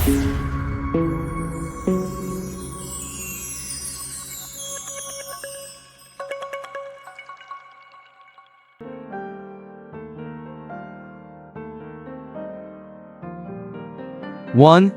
1.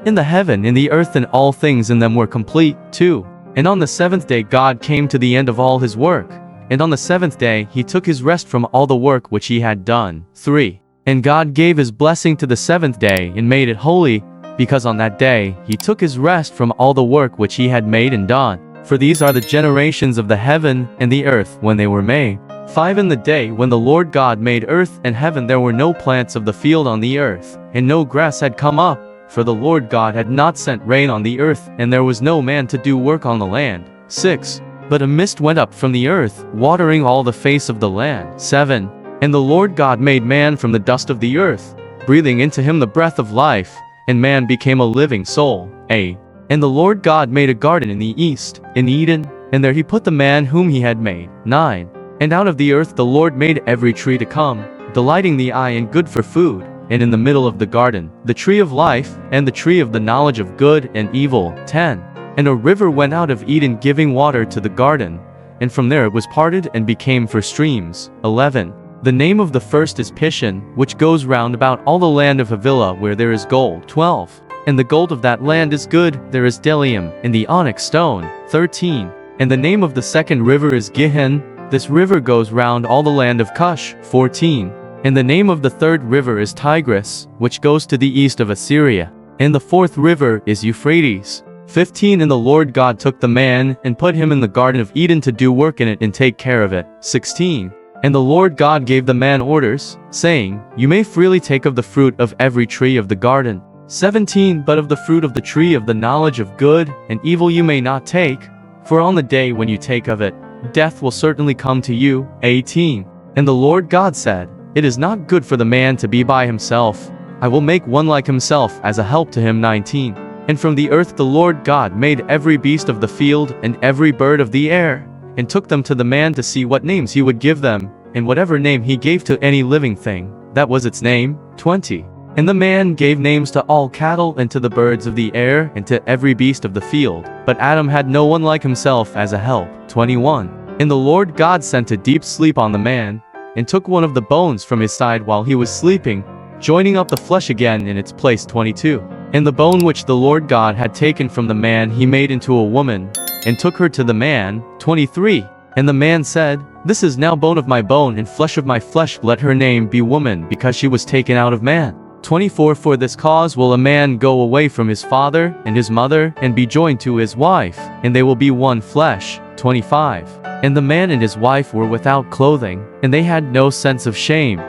In the heaven, in the earth, and all things in them were complete. 2. And on the seventh day God came to the end of all his work. And on the seventh day he took his rest from all the work which he had done. 3. And God gave his blessing to the seventh day and made it holy, because on that day he took his rest from all the work which he had made and done. For these are the generations of the heaven and the earth when they were made. 5. In the day when the Lord God made earth and heaven, there were no plants of the field on the earth, and no grass had come up, for the Lord God had not sent rain on the earth, and there was no man to do work on the land. 6. But a mist went up from the earth, watering all the face of the land. 7. And the Lord God made man from the dust of the earth, breathing into him the breath of life, and man became a living soul. 8. And the Lord God made a garden in the east, in Eden, and there he put the man whom he had made. 9. And out of the earth the Lord made every tree to come, delighting the eye and good for food. And in the middle of the garden, the tree of life, and the tree of the knowledge of good and evil. 10. And a river went out of Eden, giving water to the garden, and from there it was parted and became for streams. 11. The name of the first is Pishon, which goes round about all the land of Havilah where there is gold. 12. And the gold of that land is good, there is bdellium, and the onyx stone. 13. And the name of the second river is Gihon, this river goes round all the land of Cush. 14. And the name of the third river is Tigris, which goes to the east of Assyria. And the fourth river is Euphrates. 15. And the Lord God took the man, and put him in the garden of Eden to do work in it and take care of it. 16. And the Lord God gave the man orders, saying, You may freely take of the fruit of every tree of the garden. 17. But of the fruit of the tree of the knowledge of good and evil you may not take, for on the day when you take of it, death will certainly come to you. 18. And the Lord God said, It is not good for the man to be by himself. I will make one like himself as a help to him. 19. And from the earth the Lord God made every beast of the field and every bird of the air, and took them to the man to see what names he would give them, and whatever name he gave to any living thing, that was its name. 20. And the man gave names to all cattle and to the birds of the air and to every beast of the field, but Adam had no one like himself as a help. 21. And the Lord God sent a deep sleep on the man, and took one of the bones from his side while he was sleeping, joining up the flesh again in its place. 22. And the bone which the Lord God had taken from the man he made into a woman, and took her to the man. 23. And the man said, This is now bone of my bone and flesh of my flesh, let her name be woman, because she was taken out of man. 24. For this cause will a man go away from his father and his mother, and be joined to his wife, and they will be one flesh. 25. And the man and his wife were without clothing, and they had no sense of shame.